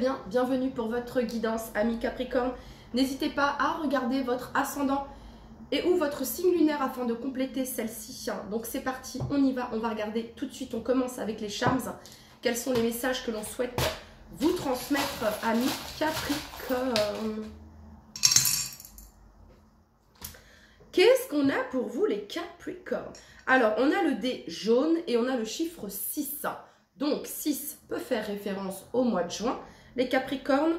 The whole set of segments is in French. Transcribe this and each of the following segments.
bien, bienvenue pour votre guidance, amis Capricorne. N'hésitez pas à regarder votre ascendant et ou votre signe lunaire afin de compléter celle-ci. Donc c'est parti, on y va, on va regarder tout de suite. On commence avec les charms. Quels sont les messages que l'on souhaite vous transmettre, amis Capricorne? Qu'est-ce qu'on a pour vous les Capricornes? Alors, on a le dé jaune et on a le chiffre 6. Donc, 6 peut faire référence au mois de juin. Les Capricornes,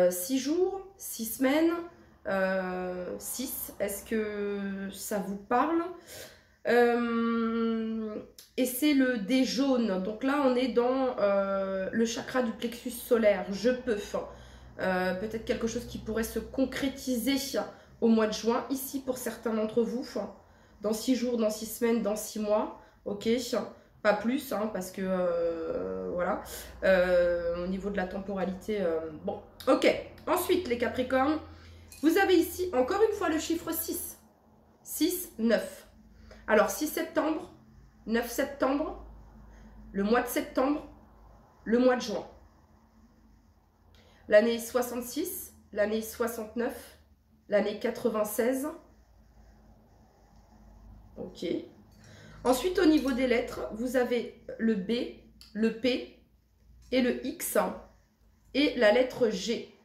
6 jours, 6 semaines, 6. Est-ce que ça vous parle? Et c'est le dé jaune. Donc là, on est dans le chakra du plexus solaire. Je peux. Peut-être quelque chose qui pourrait se concrétiser au mois de juin, ici pour certains d'entre vous, dans 6 jours, dans 6 semaines, dans 6 mois, ok, pas plus, parce que, voilà, au niveau de la temporalité, bon, ok. Ensuite, les Capricornes, vous avez ici, encore une fois, le chiffre 6, 6, 9. Alors, 6 septembre, 9 septembre, le mois de septembre, le mois de juin. L'année 66, l'année 69, l'année 96. Ok. Ensuite, au niveau des lettres, vous avez le B, le P et le X et la lettre G.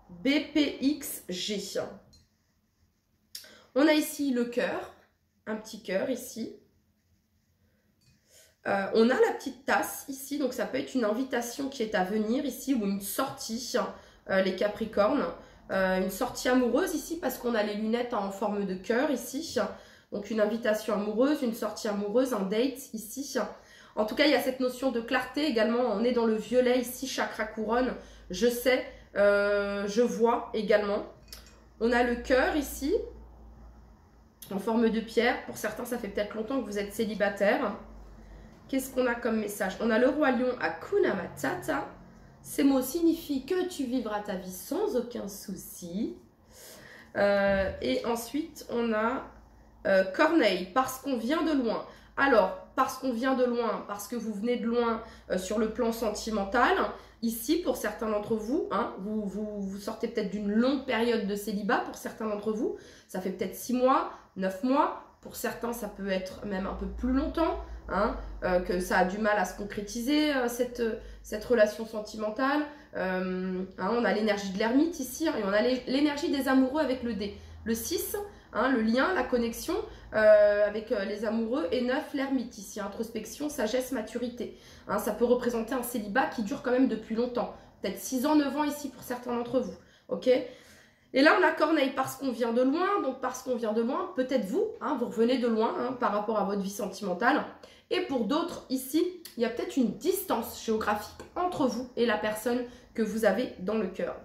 B, P, X, G. On a ici le cœur, un petit cœur ici. On a la petite tasse ici, donc ça peut être une invitation qui est à venir ici ou une sortie, les Capricornes. Une sortie amoureuse ici parce qu'on a les lunettes en forme de cœur ici. Donc une invitation amoureuse, une sortie amoureuse, un date ici. En tout cas, il y a cette notion de clarté également. On est dans le violet ici, chakra couronne. Je sais, je vois également. On a le cœur ici, en forme de pierre. Pour certains, ça fait peut-être longtemps que vous êtes célibataire. Qu'est-ce qu'on a comme message? On a le roi lion à Hakuna Matata. Ces mots signifient que tu vivras ta vie sans aucun souci. Et ensuite, on a Corneille, parce qu'on vient de loin. Alors, parce qu'on vient de loin, parce que vous venez de loin sur le plan sentimental, ici, pour certains d'entre vous, vous sortez peut-être d'une longue période de célibat, pour certains d'entre vous, ça fait peut-être 6 mois, 9 mois, pour certains, ça peut être même un peu plus longtemps, que ça a du mal à se concrétiser, cette relation sentimentale. On a l'énergie de l'ermite ici, et on a l'énergie des amoureux avec le dé. Le 6, le lien, la connexion avec les amoureux, et 9, l'ermite ici, introspection, sagesse, maturité. Ça peut représenter un célibat qui dure quand même depuis longtemps, peut-être 6 ans, 9 ans ici pour certains d'entre vous, ok? Et là, on a Corneille parce qu'on vient de loin, donc parce qu'on vient de loin, peut-être vous, vous revenez de loin par rapport à votre vie sentimentale. Et pour d'autres, ici, il y a peut-être une distance géographique entre vous et la personne que vous avez dans le cœur.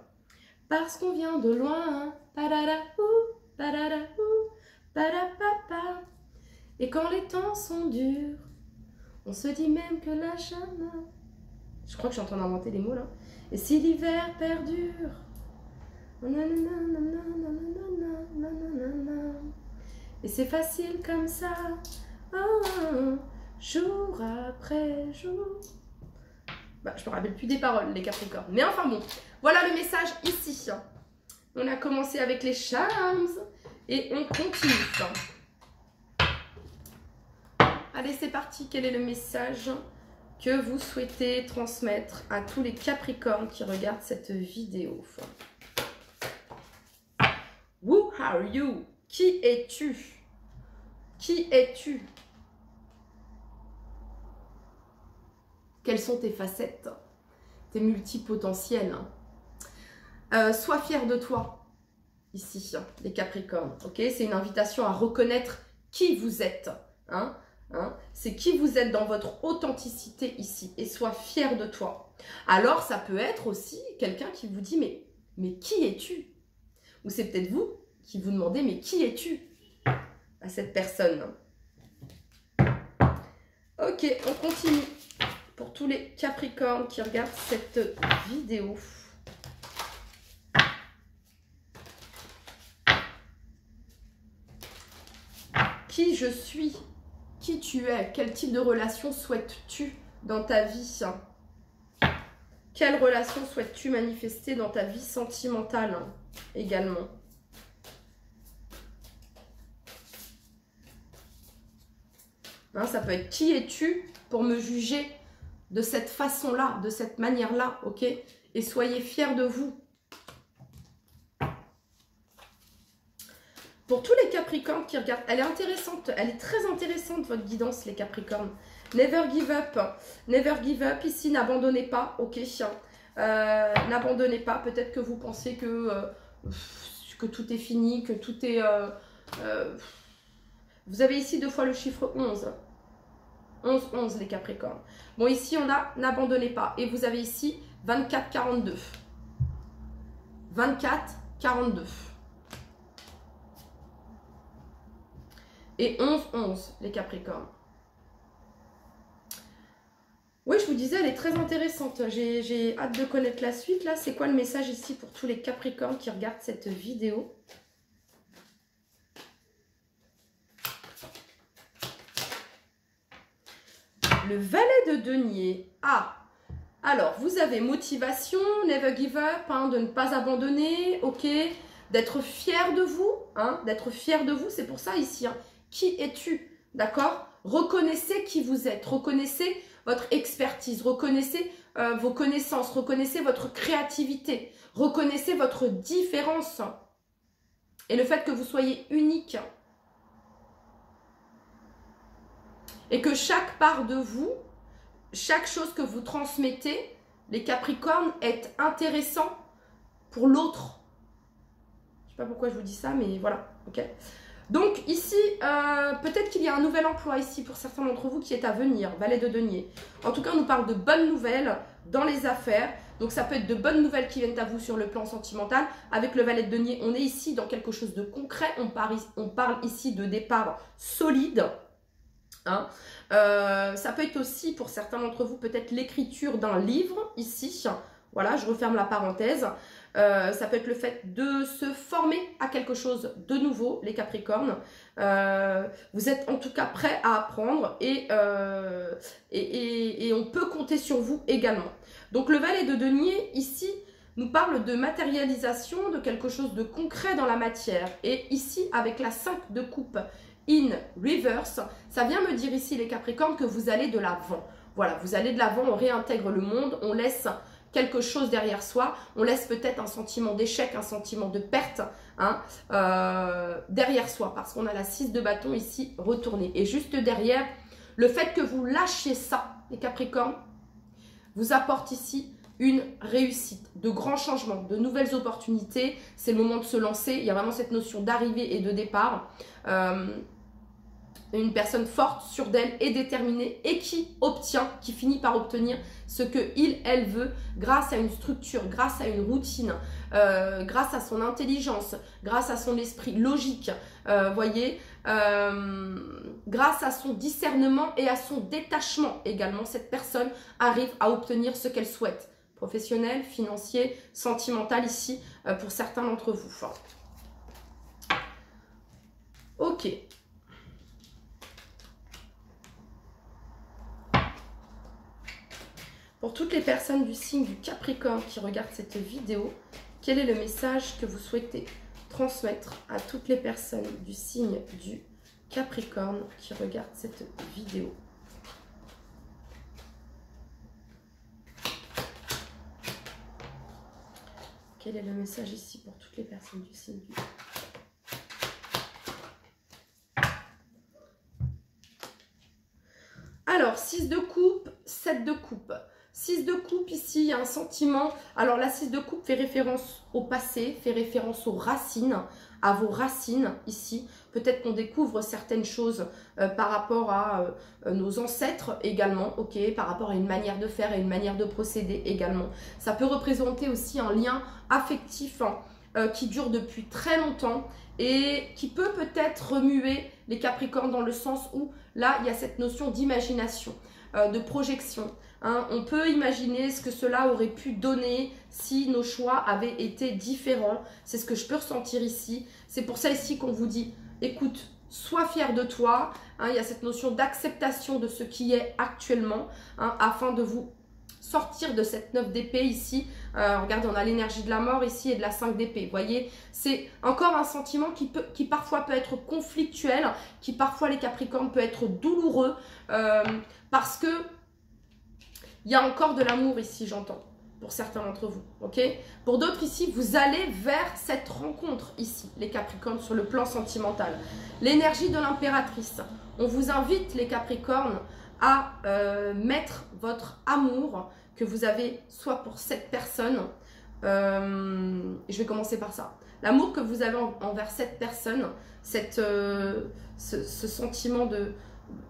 Parce qu'on vient de loin, parapapa. Et quand les temps sont durs, on se dit même que la chaîne... Je crois que je suis en train d'inventer des mots là. Et si l'hiver perdure... Et c'est facile comme ça, jour après jour. Je me rappelle plus des paroles, les Capricornes. Mais enfin bon, voilà le message ici. On a commencé avec les charms et on continue. Allez, c'est parti. Quel est le message que vous souhaitez transmettre à tous les Capricornes qui regardent cette vidéo? Who are you? Qui es-tu? Qui es-tu? Quelles sont tes facettes? Tes multipotentiels? Sois fier de toi, ici, les Capricornes. Ok, c'est une invitation à reconnaître qui vous êtes. C'est qui vous êtes dans votre authenticité ici. Et sois fier de toi. Alors, ça peut être aussi quelqu'un qui vous dit, mais qui es-tu? Ou c'est peut-être vous qui vous demandez, mais qui es-tu à cette personne? Ok, on continue. Pour tous les Capricornes qui regardent cette vidéo. Qui je suis? Qui tu es? Quel type de relation souhaites-tu dans ta vie? Quelle relation souhaites-tu manifester dans ta vie sentimentale également? Hein, ça peut être qui es-tu pour me juger de cette façon-là, de cette manière-là, ok? Et soyez fiers de vous. Pour tous les Capricornes qui regardent, elle est intéressante, elle est très intéressante votre guidance les Capricornes. Never give up, never give up, ici n'abandonnez pas, ok? N'abandonnez pas, peut-être que vous pensez que tout est fini, que tout est... vous avez ici 2 fois le chiffre 11. 11, 11 les Capricornes. Bon, ici on a n'abandonnez pas. Et vous avez ici 24, 42. 24, 42. Et 11, 11 les Capricornes. Oui, je vous disais, elle est très intéressante. J'ai hâte de connaître la suite. Là, c'est quoi le message ici pour tous les Capricornes qui regardent cette vidéo? Le valet de denier. Ah, alors, vous avez motivation, never give up, hein, de ne pas abandonner, ok, d'être fier de vous, hein, d'être fier de vous, c'est pour ça ici, hein. Qui es-tu, d'accord? Reconnaissez qui vous êtes, reconnaissez votre expertise, reconnaissez vos connaissances, reconnaissez votre créativité, reconnaissez votre différence et le fait que vous soyez unique. Et que chaque part de vous, chaque chose que vous transmettez, les Capricornes, est intéressant pour l'autre. Je ne sais pas pourquoi je vous dis ça, mais voilà, ok. Donc ici, peut-être qu'il y a un nouvel emploi ici pour certains d'entre vous qui est à venir, valet de denier. En tout cas, on nous parle de bonnes nouvelles dans les affaires. Donc ça peut être de bonnes nouvelles qui viennent à vous sur le plan sentimental. Avec le valet de denier, on est ici dans quelque chose de concret. On parle ici de départ solide. Hein. Ça peut être aussi pour certains d'entre vous peut-être l'écriture d'un livre ici. Voilà, je referme la parenthèse. Ça peut être le fait de se former à quelque chose de nouveau, les Capricornes. Vous êtes en tout cas prêts à apprendre et on peut compter sur vous également. Donc le valet de denier ici nous parle de matérialisation, de quelque chose de concret dans la matière. Et ici avec la 5 de coupe in reverse, ça vient me dire ici les Capricornes que vous allez de l'avant. Voilà, vous allez de l'avant, on réintègre le monde, on laisse quelque chose derrière soi, on laisse peut-être un sentiment d'échec, un sentiment de perte hein, derrière soi, parce qu'on a la 6 de bâton ici retournée. Et juste derrière, le fait que vous lâchiez ça, les Capricornes, vous apporte ici une réussite, de grands changements, de nouvelles opportunités. C'est le moment de se lancer, il y a vraiment cette notion d'arrivée et de départ. Une personne forte, sûre d'elle et déterminée et qui finit par obtenir ce que elle veut grâce à une structure, grâce à une routine, grâce à son intelligence, grâce à son esprit logique, voyez, grâce à son discernement et à son détachement également, cette personne arrive à obtenir ce qu'elle souhaite. Professionnel, financier, sentimental ici pour certains d'entre vous. Ok. Pour toutes les personnes du signe du Capricorne qui regardent cette vidéo, quel est le message que vous souhaitez transmettre à toutes les personnes du signe du Capricorne qui regardent cette vidéo? Quel est le message ici pour toutes les personnes du signe du Capricorne? Alors, 6 de coupe, 7 de coupe. 6 de coupe, ici, il y a un sentiment. Alors, la 6 de coupe fait référence au passé, fait référence aux racines, à vos racines, ici. Peut-être qu'on découvre certaines choses par rapport à nos ancêtres également, ok, par rapport à une manière de faire et une manière de procéder également. Ça peut représenter aussi un lien affectif qui dure depuis très longtemps et qui peut peut-être remuer les Capricornes dans le sens où, là, il y a cette notion d'imagination, de projection. Hein, on peut imaginer ce que cela aurait pu donner si nos choix avaient été différents. C'est ce que je peux ressentir ici. C'est pour ça ici qu'on vous dit, écoute, sois fier de toi. Hein, il y a cette notion d'acceptation de ce qui est actuellement, hein, afin de vous sortir de cette 9 d'épée ici. Regardez, on a l'énergie de la mort ici et de la 5 d'épée. Vous voyez, c'est encore un sentiment qui parfois peut être conflictuel, qui parfois les Capricornes peut être douloureux parce que il y a encore de l'amour ici, j'entends, pour certains d'entre vous, ok? Pour d'autres ici, vous allez vers cette rencontre ici, les Capricornes, sur le plan sentimental. L'énergie de l'impératrice. On vous invite, les Capricornes, à mettre votre amour que vous avez soit pour cette personne, je vais commencer par ça. L'amour que vous avez envers cette personne, ce sentiment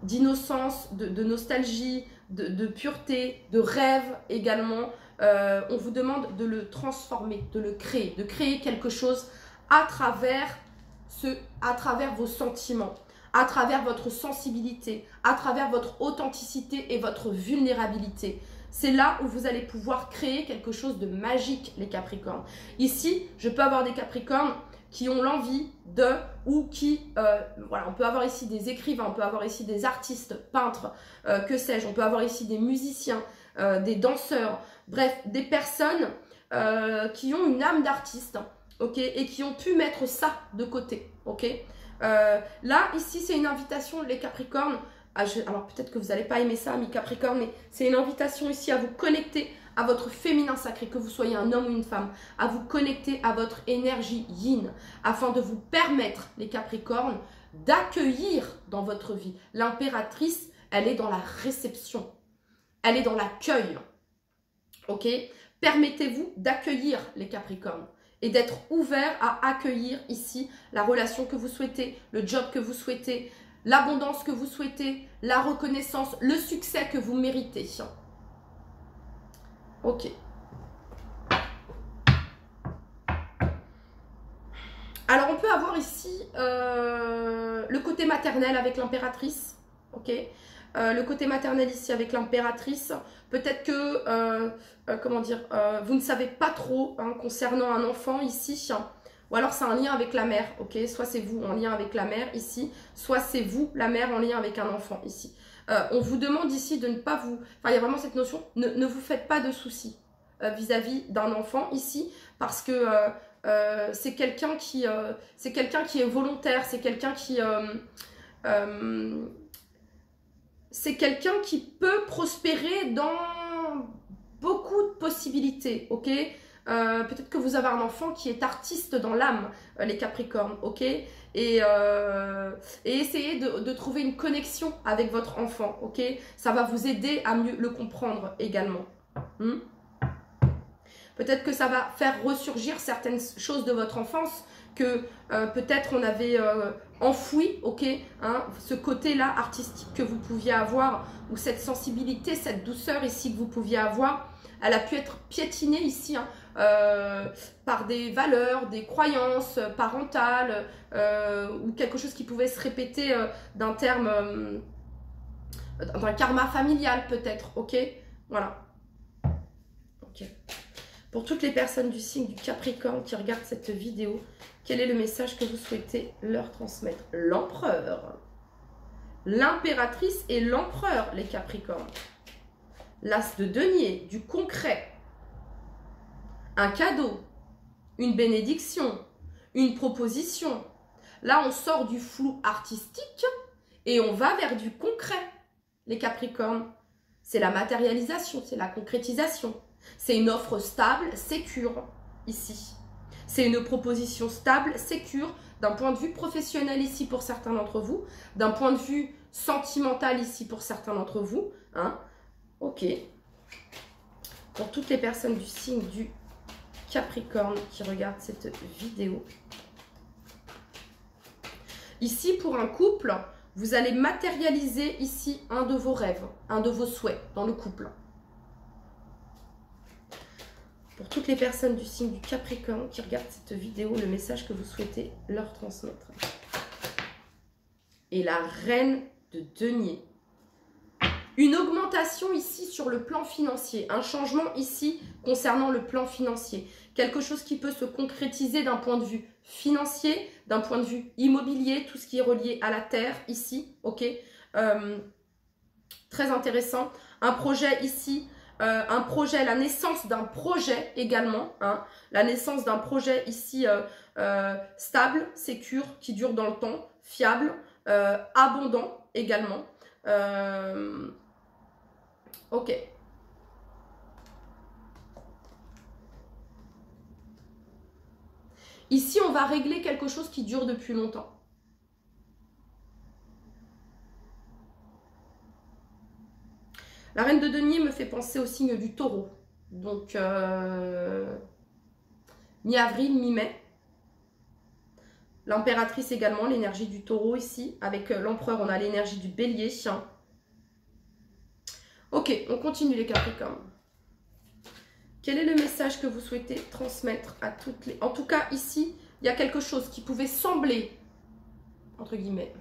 d'innocence, de nostalgie, de pureté, de rêve également, on vous demande de le transformer, de le créer, de créer quelque chose à travers vos sentiments, à travers votre sensibilité, à travers votre authenticité et votre vulnérabilité. C'est là où vous allez pouvoir créer quelque chose de magique, les Capricornes. Ici, je peux avoir des Capricornes qui ont l'envie de, ou qui, voilà, on peut avoir ici des écrivains, on peut avoir ici des artistes, peintres, que sais-je, on peut avoir ici des musiciens, des danseurs, bref, des personnes qui ont une âme d'artiste, ok, et qui ont pu mettre ça de côté, ok. Là, ici, c'est une invitation, les Capricornes. Alors, peut-être que vous n'allez pas aimer ça, mes Capricornes, mais c'est une invitation ici à vous connecter à votre féminin sacré, que vous soyez un homme ou une femme, à vous connecter à votre énergie yin, afin de vous permettre, les Capricornes, d'accueillir dans votre vie. L'impératrice, elle est dans la réception, elle est dans l'accueil, ok? Permettez-vous d'accueillir, les Capricornes, et d'être ouvert à accueillir ici la relation que vous souhaitez, le job que vous souhaitez, l'abondance que vous souhaitez, la reconnaissance, le succès que vous méritez. Ok. Alors, on peut avoir ici le côté maternel avec l'impératrice. Ok. Le côté maternel ici avec l'impératrice. Peut-être que, comment dire, vous ne savez pas trop hein, concernant un enfant ici. Ou alors c'est un lien avec la mère, ok? Soit c'est vous en lien avec la mère ici, soit c'est vous, la mère, en lien avec un enfant ici. On vous demande ici de ne pas vous... Enfin, il y a vraiment cette notion, ne vous faites pas de soucis vis-à-vis d'un enfant ici, parce que c'est quelqu'un qui est volontaire, c'est quelqu'un qui... c'est quelqu'un qui peut prospérer dans beaucoup de possibilités, ok? Peut-être que vous avez un enfant qui est artiste dans l'âme, les Capricornes, ok? Et essayez de trouver une connexion avec votre enfant, ok? Ça va vous aider à mieux le comprendre également. Peut-être que ça va faire ressurgir certaines choses de votre enfance que peut-être on avait enfoui, ok, hein, ce côté-là artistique que vous pouviez avoir, ou cette sensibilité, cette douceur ici que vous pouviez avoir, elle a pu être piétinée ici, hein, par des valeurs, des croyances parentales, ou quelque chose qui pouvait se répéter d'un terme, d'un karma familial peut-être, ok, voilà, ok. Pour toutes les personnes du signe du Capricorne qui regardent cette vidéo, quel est le message que vous souhaitez leur transmettre? L'empereur, l'impératrice et l'empereur, les Capricornes. L'as de denier, du concret. Un cadeau, une bénédiction, une proposition. Là, on sort du flou artistique et on va vers du concret, les Capricornes. C'est la matérialisation, c'est la concrétisation. C'est une offre stable, sécure, ici. C'est une proposition stable, sécure, d'un point de vue professionnel ici pour certains d'entre vous, d'un point de vue sentimental ici pour certains d'entre vous. Hein. Ok. Pour toutes les personnes du signe du Capricorne qui regardent cette vidéo. Ici, pour un couple, vous allez matérialiser ici un de vos rêves, un de vos souhaits dans le couple. Pour toutes les personnes du signe du Capricorne qui regardent cette vidéo, le message que vous souhaitez leur transmettre. Et la reine de denier. Une augmentation ici sur le plan financier. Un changement ici concernant le plan financier. Quelque chose qui peut se concrétiser d'un point de vue financier, d'un point de vue immobilier, tout ce qui est relié à la terre ici. Ok, très intéressant. Un projet ici un projet, la naissance d'un projet également, hein, la naissance d'un projet ici stable, sécure, qui dure dans le temps, fiable, abondant également. Ok. Ici, on va régler quelque chose qui dure depuis longtemps. La reine de denier me fait penser au signe du taureau. Donc, mi-avril, mi-mai. L'impératrice également, l'énergie du taureau ici. Avec l'empereur, on a l'énergie du bélier. Ok, on continue les capricornes. Quel est le message que vous souhaitez transmettre à toutes les... En tout cas, ici, il y a quelque chose qui pouvait sembler, entre guillemets,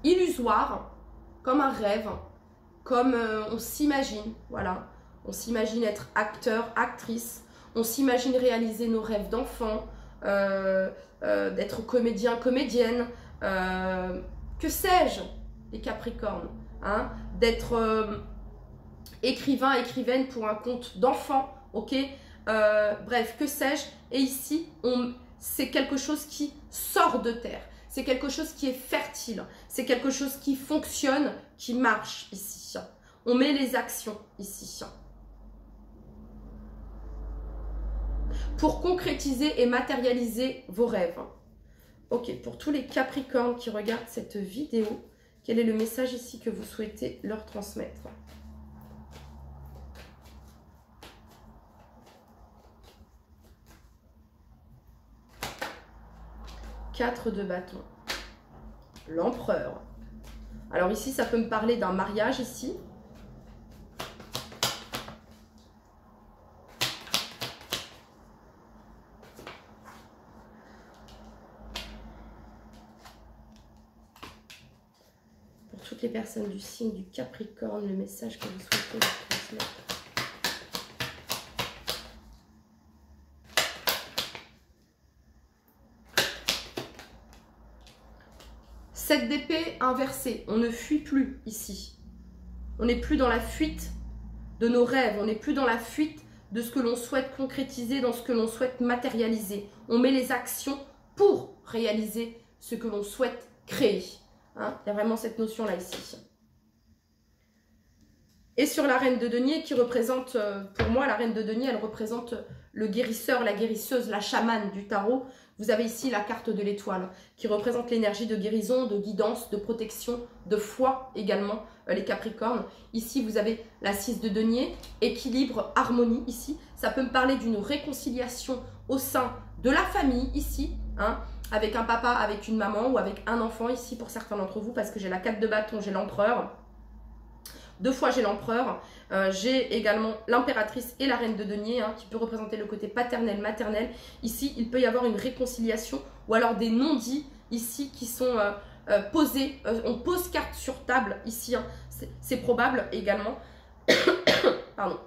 illusoire, comme un rêve, comme on s'imagine, voilà. On s'imagine être acteur, actrice, on s'imagine réaliser nos rêves d'enfant, d'être comédien, comédienne, que sais-je, les Capricornes, hein, d'être écrivain, écrivaine pour un compte d'enfant, ok, bref, que sais-je, et ici, c'est quelque chose qui sort de terre, c'est quelque chose qui est fertile, c'est quelque chose qui fonctionne, qui marche ici, on met les actions ici, pour concrétiser et matérialiser vos rêves. Ok, pour tous les Capricornes qui regardent cette vidéo, quel est le message ici que vous souhaitez leur transmettre? Quatre de bâton. L'empereur. Alors ici, ça peut me parler d'un mariage ici. Pour toutes les personnes du signe du Capricorne, le message que vous souhaitez leur transmettre. Cette d'épée inversée, on ne fuit plus ici. On n'est plus dans la fuite de nos rêves, on n'est plus dans la fuite de ce que l'on souhaite concrétiser, dans ce que l'on souhaite matérialiser. On met les actions pour réaliser ce que l'on souhaite créer. Hein, il y a vraiment cette notion-là ici. Et sur la reine de denier qui représente, pour moi, la reine de denier, elle représente le guérisseur, la guérisseuse, la chamane du tarot. Vous avez ici la carte de l'étoile qui représente l'énergie de guérison, de guidance, de protection, de foi également, les Capricornes. Ici, vous avez la 6 de denier, équilibre, harmonie ici. Ça peut me parler d'une réconciliation au sein de la famille ici, hein, avec un papa, avec une maman ou avec un enfant ici pour certains d'entre vous parce que j'ai la 4 de bâton, j'ai l'empereur. Deux fois j'ai l'empereur, j'ai également l'impératrice et la reine de denier hein, qui peut représenter le côté paternel, maternel. Ici, il peut y avoir une réconciliation ou alors des non-dits ici qui sont posés. On pose carte sur table ici, hein, c'est probable également. Pardon.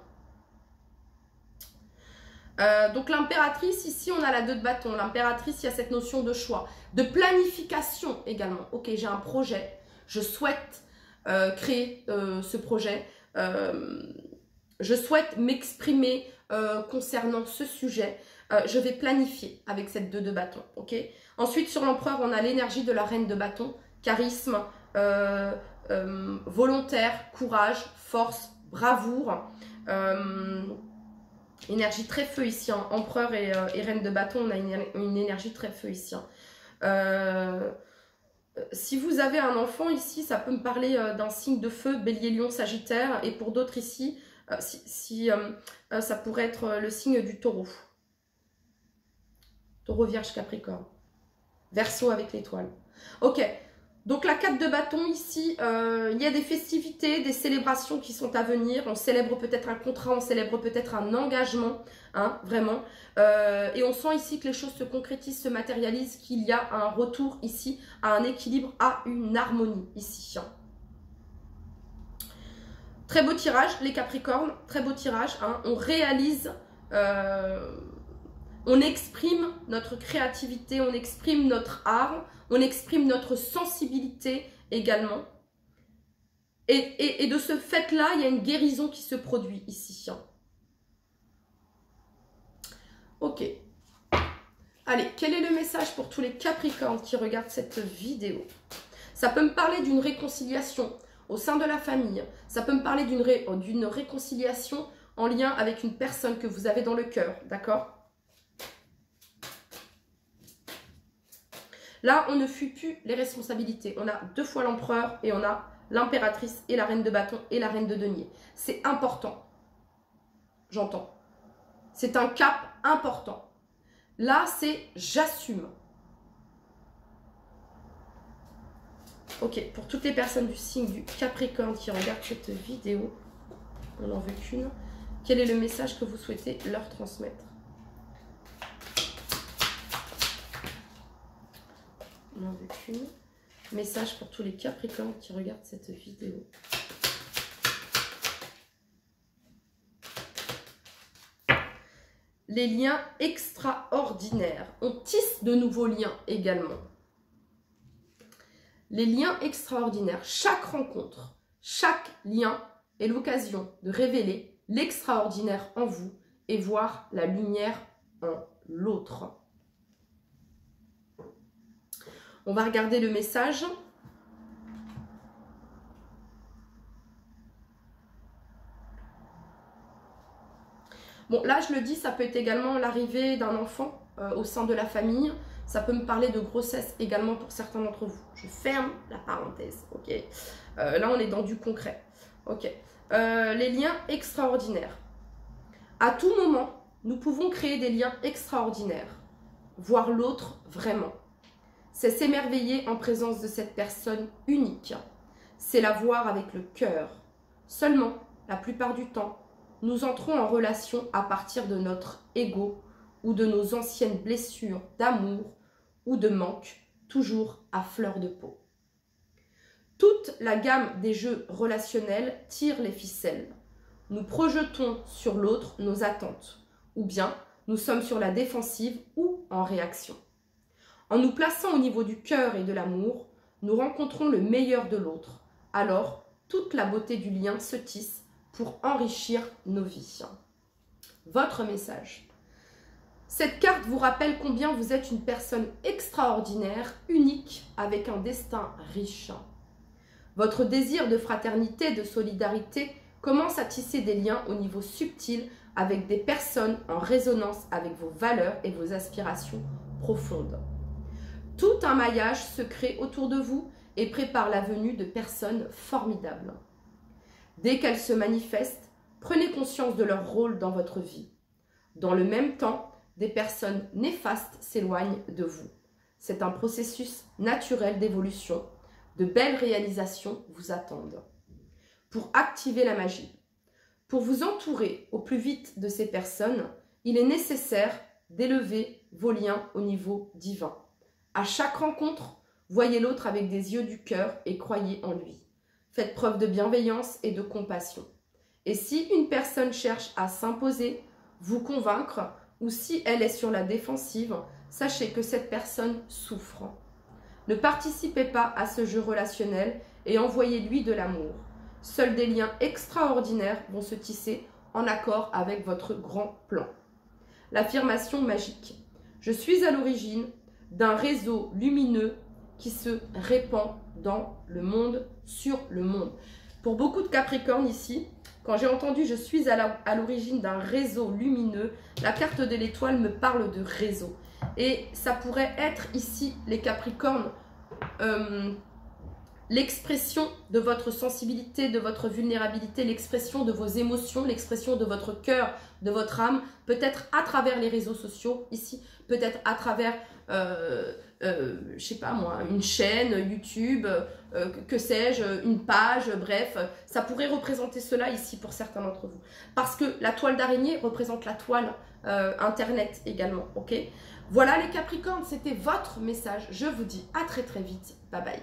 Donc l'impératrice, ici on a la 2 de bâton. L'impératrice, il y a cette notion de choix, de planification également. Ok, j'ai un projet, je souhaite... créer ce projet. Je souhaite m'exprimer concernant ce sujet. Je vais planifier avec cette 2 de bâton. Ok. Ensuite, sur l'empereur, on a l'énergie de la reine de bâton. Charisme, volontaire, courage, force, bravoure. Énergie très feu ici. Hein. Empereur et reine de bâton, on a une énergie très feu ici. Hein. Si vous avez un enfant ici, ça peut me parler d'un signe de feu, bélier, lion, sagittaire. Et pour d'autres ici, ça pourrait être le signe du taureau. Taureau, vierge, capricorne. Verseau avec l'étoile. Ok, donc la 4 de bâton ici, il y a des festivités, des célébrations qui sont à venir. On célèbre peut-être un contrat, on célèbre peut-être un engagement, hein, vraiment. Et on sent ici que les choses se concrétisent, se matérialisent, qu'il y a un retour ici à un équilibre, à une harmonie ici. Très beau tirage, les Capricornes, très beau tirage. Hein. On réalise, on exprime notre créativité, on exprime notre art, on exprime notre sensibilité également. Et de ce fait-là, il y a une guérison qui se produit ici. Ok. Allez, quel est le message pour tous les Capricornes qui regardent cette vidéo? Ça peut me parler d'une réconciliation au sein de la famille. Ça peut me parler d'une réconciliation en lien avec une personne que vous avez dans le cœur, d'accord? Là, on ne fuit plus les responsabilités. On a 2 fois l'empereur et on a l'impératrice et la reine de bâton et la reine de denier. C'est important. J'entends. C'est un cap important. Là, c'est j'assume. Ok, pour toutes les personnes du signe du Capricorne qui regardent cette vidéo, on n'en veut qu'une. Quel est le message que vous souhaitez leur transmettre? On n'en veut qu'une. Message pour tous les Capricornes qui regardent cette vidéo. Les liens extraordinaires. On tisse de nouveaux liens également. Les liens extraordinaires. Chaque rencontre, chaque lien est l'occasion de révéler l'extraordinaire en vous et voir la lumière en l'autre. On va regarder le message. Bon, là, je le dis, ça peut être également l'arrivée d'un enfant au sein de la famille. Ça peut me parler de grossesse également pour certains d'entre vous. Je ferme la parenthèse, ok. Là, on est dans du concret, ok. Les liens extraordinaires. À tout moment, nous pouvons créer des liens extraordinaires. Voir l'autre vraiment. C'est s'émerveiller en présence de cette personne unique. C'est la voir avec le cœur. Seulement, la plupart du temps, nous entrons en relation à partir de notre ego ou de nos anciennes blessures d'amour ou de manque, toujours à fleur de peau. Toute la gamme des jeux relationnels tire les ficelles. Nous projetons sur l'autre nos attentes, ou bien nous sommes sur la défensive ou en réaction. En nous plaçant au niveau du cœur et de l'amour, nous rencontrons le meilleur de l'autre. Alors, toute la beauté du lien se tisse pour enrichir nos vies. Votre message. Cette carte vous rappelle combien vous êtes une personne extraordinaire, unique, avec un destin riche. Votre désir de fraternité, de solidarité commence à tisser des liens au niveau subtil avec des personnes en résonance avec vos valeurs et vos aspirations profondes. Tout un maillage se crée autour de vous et prépare la venue de personnes formidables. Dès qu'elles se manifestent, prenez conscience de leur rôle dans votre vie. Dans le même temps, des personnes néfastes s'éloignent de vous. C'est un processus naturel d'évolution. De belles réalisations vous attendent. Pour activer la magie, pour vous entourer au plus vite de ces personnes, il est nécessaire d'élever vos liens au niveau divin. À chaque rencontre, voyez l'autre avec des yeux du cœur et croyez en lui. Faites preuve de bienveillance et de compassion. Et si une personne cherche à s'imposer, vous convaincre, ou si elle est sur la défensive, sachez que cette personne souffre. Ne participez pas à ce jeu relationnel et envoyez-lui de l'amour. Seuls des liens extraordinaires vont se tisser en accord avec votre grand plan. L'affirmation magique. Je suis à l'origine d'un réseau lumineux qui se répand dans le monde, sur le monde. Pour beaucoup de Capricornes ici, quand j'ai entendu « je suis à l'origine d'un réseau lumineux », la carte de l'étoile me parle de réseau. Et ça pourrait être ici, les Capricornes, l'expression de votre sensibilité, de votre vulnérabilité, l'expression de vos émotions, l'expression de votre cœur, de votre âme, peut-être à travers les réseaux sociaux ici, peut-être à travers, je sais pas moi, une chaîne YouTube, que sais-je, une page, bref, ça pourrait représenter cela ici pour certains d'entre vous. Parce que la toile d'araignée représente la toile internet également, ok? Voilà les Capricornes, c'était votre message. Je vous dis à très très vite. Bye bye.